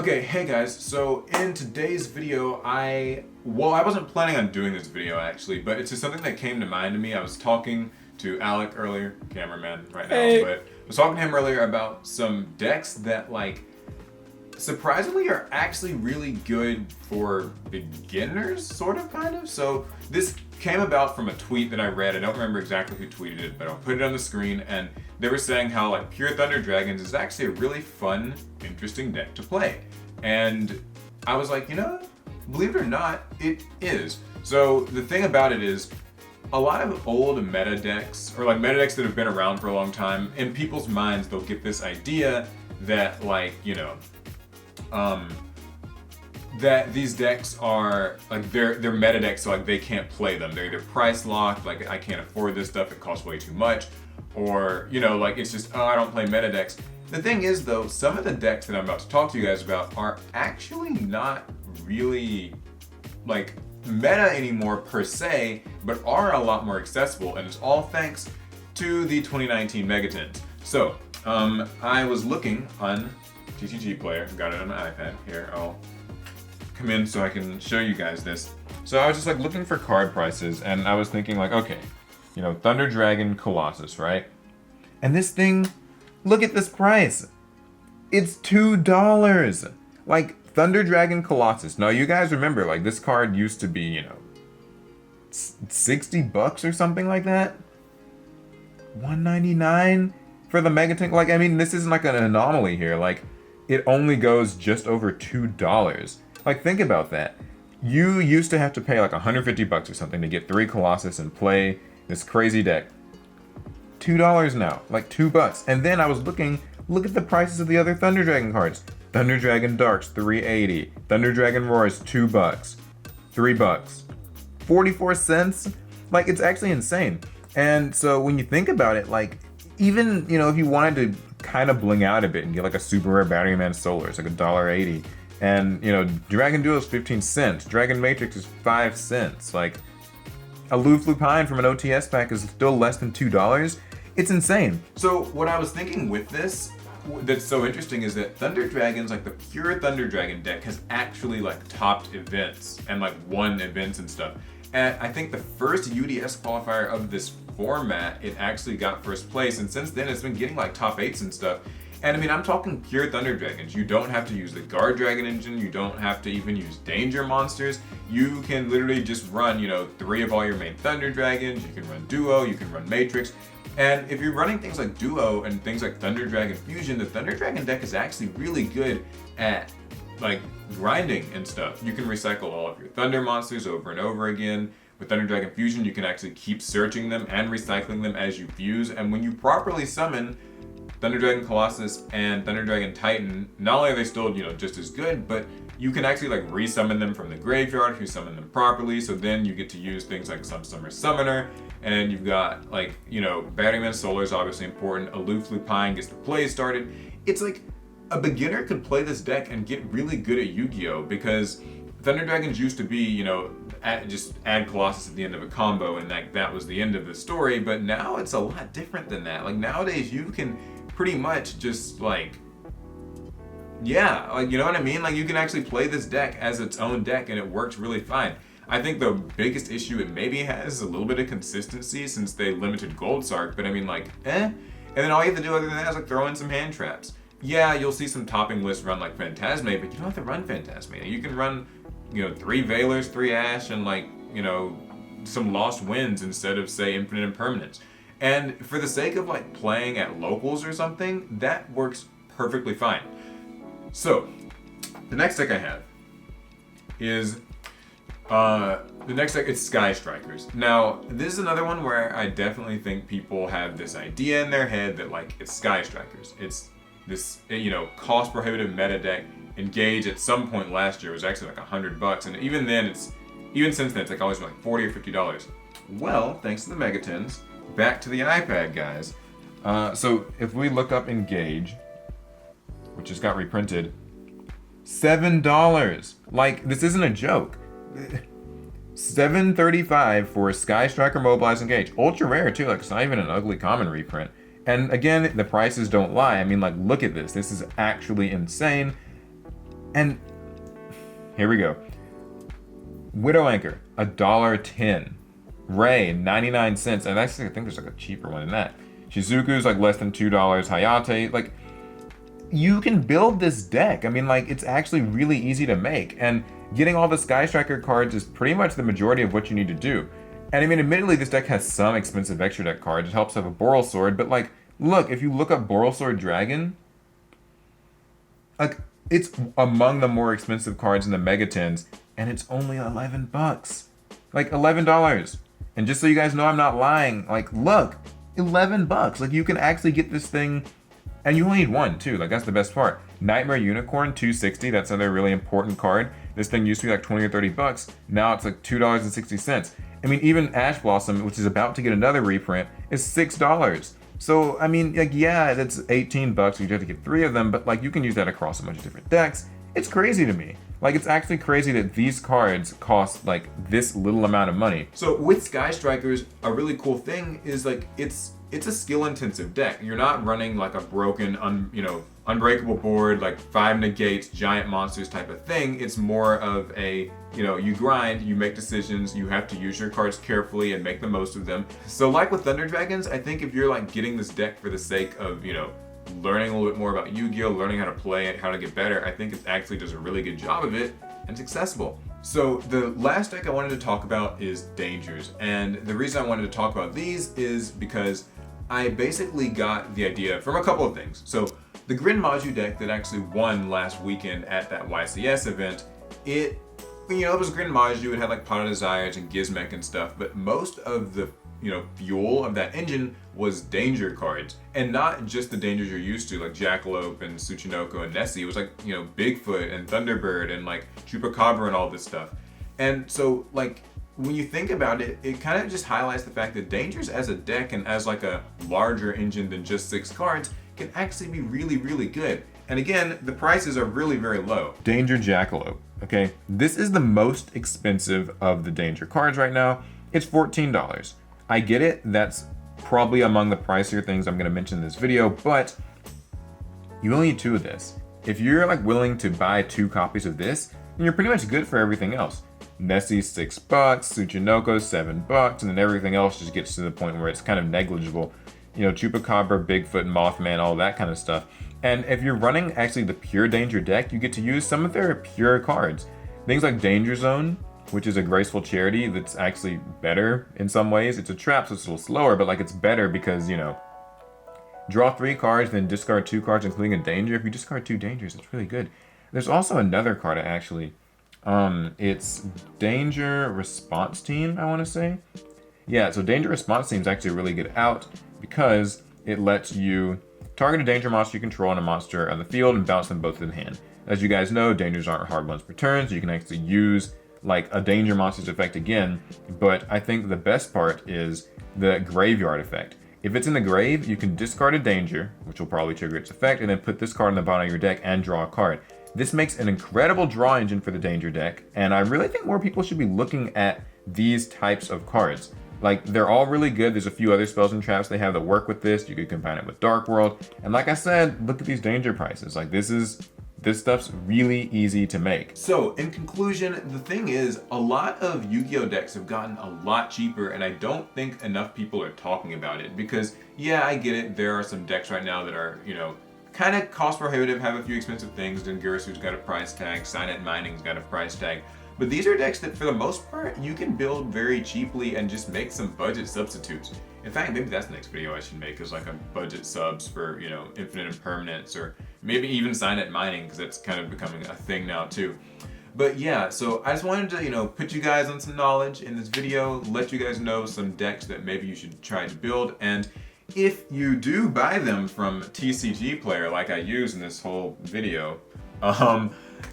Okay, hey guys, so in today's video, I wasn't planning on doing this video actually, but it's just something that came to mind to me. I was talking to Alec earlier, cameraman right now, Hey. but I was talking to him earlier about some decks that surprisingly are actually really good for beginners, sort of, kind of. So this came about from a tweet that I read. I don't remember exactly who tweeted it, but I'll put it on the screen, and they were saying how Pure Thunder Dragons is actually a really fun, interesting deck to play. And I was like, believe it or not, it is. So the thing about it is, a lot of old meta decks, or meta decks that have been around for a long time, in people's minds they'll get this idea that that these decks are they're meta decks, so they can't play them. They're either price locked, I can't afford this stuff, it costs way too much, or it's just, oh, I don't play meta decks. The thing is though, some of the decks that I'm about to talk to you guys about are actually not really meta anymore per se, but are a lot more accessible, and it's all thanks to the 2019 Megatins. So I was looking on TCG Player, got it on my iPad. Here, I'll come in so I can show you guys this. So I was just looking for card prices, and I was thinking okay, Thunder Dragon Colossus, right? And this thing, look at this price. It's $2. Thunder Dragon Colossus. Now you guys remember, this card used to be, $60 or something like that. $199 for the Megatank. This isn't an anomaly here. It only goes just over $2. Think about that. You used to have to pay $150 or something to get 3 Colossus and play this crazy deck. $2 now, $2. And then I was looking, look at the prices of the other Thunder Dragon cards. Thunder Dragon Darks, $3.80. Thunder Dragon Roars, $2. $3. 44 cents? It's actually insane. And so when you think about it, even, if you wanted to kind of bling out a bit and get a super rare Batteryman Solar, it's $1.80. And, Dragon Duel is 15 cents. Dragon Matrix is 5 cents. Aloof Lupine from an OTS pack is still less than $2. It's insane. So what I was thinking with this that's so interesting is that Thunder Dragons, the pure Thunder Dragon deck, has actually topped events and won events and stuff. And I think the first UDS qualifier of this format, it actually got first place, and since then it's been getting top 8s and stuff. And I'm talking pure Thunder Dragons. You don't have to use the Guard Dragon engine, you don't have to even use Danger monsters. You can literally just run, 3 of all your main Thunder Dragons, you can run Duo, you can run Matrix. And if you're running things like Duo and things like Thunder Dragon Fusion, the Thunder Dragon deck is actually really good at grinding and stuff. You can recycle all of your Thunder monsters over and over again. With Thunder Dragon Fusion, you can actually keep searching them and recycling them as you fuse. And when you properly summon Thunder Dragon Colossus and Thunder Dragon Titan, not only are they still, just as good, but you can actually resummon them from the graveyard if you summon them properly. So then you get to use things like Summer Summoner, and you've got Batteryman Solar is obviously important. Aloof Lupine gets the play started. It's a beginner could play this deck and get really good at Yu-Gi-Oh! Because Thunder Dragons used to be, just add Colossus at the end of a combo, and that was the end of the story. But now it's a lot different than that. Nowadays you can pretty much just you know what I mean? You can actually play this deck as its own deck, and it works really fine. I think the biggest issue it maybe has is a little bit of consistency since they limited Gold Sark, but And then all you have to do other than that is throw in some hand traps. Yeah, you'll see some topping lists run Phantasme, but you don't have to run Phantasme. You can run, 3 Veilers, 3 Ash, and some Lost Winds instead of, say, Infinite Impermanence. And for the sake of playing at locals or something, that works perfectly fine. So, the next deck I have is it's Sky Strikers. Now, this is another one where I definitely think people have this idea in their head that it's Sky Strikers. It's this cost prohibitive meta deck. Engage at some point last year was actually $100, and even since then it's always been $40 or $50. Well, thanks to the Megatins, back to the iPad, guys. So if we look up Engage, which just got reprinted, $7. This isn't a joke. $7.35 for Sky Striker Mobilize Engage. Ultra rare too, it's not even an ugly common reprint. And again, the prices don't lie. Look at this. This is actually insane. And here we go. Widow Anchor, $1.10. Ray, 99 cents. And actually, I think there's like a cheaper one than that. Shizuku's like less than $2. Hayate, like, you can build this deck. I mean, like, it's actually really easy to make. And getting all the Sky Striker cards is pretty much the majority of what you need to do. And I mean, admittedly, this deck has some expensive extra deck cards. It helps have a Borrelsword, but like, look, if you look up Borrelsword Dragon, like, it's among the more expensive cards in the Megatins, and it's only $11. Like, $11. And just so you guys know I'm not lying, like, look, $11. Like, you can actually get this thing, and you only need one, too. Like, that's the best part. Nightmare Unicorn, $2.60. That's another really important card. This thing used to be like 20 or $30. Now it's like $2.60. I mean, even Ash Blossom, which is about to get another reprint, is $6. So, I mean, like, yeah, that's $18. You have to get 3 of them, but like, you can use that across a bunch of different decks. It's crazy to me. Like, it's actually crazy that these cards cost like this little amount of money. So with Sky Strikers, a really cool thing is like, it's a skill intensive deck. You're not running like a broken, unbreakable board, like 5 negates, giant monsters type of thing. It's more of a, you grind, you make decisions, you have to use your cards carefully and make the most of them. So like with Thunder Dragons, I think if you're like getting this deck for the sake of, learning a little bit more about Yu-Gi-Oh, learning how to play it, how to get better, I think it actually does a really good job of it, and it's accessible. So the last deck I wanted to talk about is Dangers, and the reason I wanted to talk about these is because I basically got the idea from a couple of things. So the Grin Maju deck that actually won last weekend at that YCS event, it was Grin Maju, it had like Pot of Desires and Gizmek and stuff, but most of the fuel of that engine was danger cards, and not just the dangers you're used to, like Jackalope and Tsuchinoko and Nessie. It was like, Bigfoot and Thunderbird and like Chupacabra and all this stuff. And so, like, when you think about it, it kind of just highlights the fact that Dangers as a deck and as like a larger engine than just 6 cards can actually be really, really good. And again, the prices are really very low. Danger Jackalope, okay? This is the most expensive of the Danger cards right now. It's $14. I get it, that's probably among the pricier things I'm gonna mention in this video, but you only need 2 of this. If you're like willing to buy 2 copies of this, then you're pretty much good for everything else. Nessie $6, Tsuchinoko $7, and then everything else just gets to the point where it's kind of negligible. Chupacabra, Bigfoot, Mothman, all that kind of stuff. And if you're running actually the pure Danger deck, you get to use some of their pure cards. Things like Danger Zone, which is a graceful charity that's actually better in some ways. It's a trap, so it's a little slower, but like, it's better because, draw 3 cards, then discard 2 cards, including a danger. If you discard 2 dangers, it's really good. There's also another card actually. It's Danger Response Team, I want to say. Yeah, so Danger Response Team is actually a really good out because it lets you target a danger monster you control and a monster on the field and bounce them both in hand. As you guys know, dangers aren't hard ones per turn, so you can actually use like a danger monster's effect again, but I think the best part is the graveyard effect. If it's in the grave, you can discard a danger, which will probably trigger its effect, and then put this card on the bottom of your deck and draw a card. This makes an incredible draw engine for the danger deck, and I really think more people should be looking at these types of cards. Like, they're all really good. There's a few other spells and traps they have that work with this. You could combine it with Dark World, and like I said, look at these danger prices. Like, this stuff's really easy to make. So in conclusion, the thing is, a lot of Yu-Gi-Oh decks have gotten a lot cheaper, and I don't think enough people are talking about it because, yeah, I get it. There are some decks right now that are, kind of cost prohibitive, have a few expensive things. Dengirisu's got a price tag, Signet Mining's got a price tag. But these are decks that, for the most part, you can build very cheaply and just make some budget substitutes. In fact, maybe that's the next video I should make, is like a budget subs for, Infinite Impermanence, or maybe even Signet Mining, because that's kind of becoming a thing now too. But yeah, so I just wanted to, put you guys on some knowledge in this video, let you guys know some decks that maybe you should try to build. And if you do buy them from TCG Player, like I use in this whole video,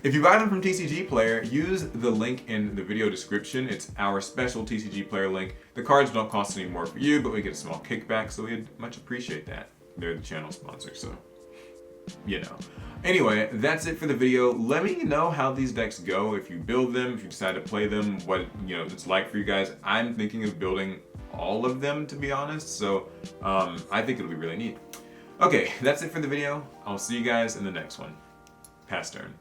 if you buy them from TCG Player, use the link in the video description. It's our special TCG Player link. The cards don't cost any more for you, but we get a small kickback, so we'd much appreciate that. They're the channel sponsor, so, Anyway, that's it for the video. Let me know how these decks go, if you build them, if you decide to play them, what, it's like for you guys. I'm thinking of building all of them, to be honest, so I think it'll be really neat. Okay, that's it for the video. I'll see you guys in the next one. Pass turn.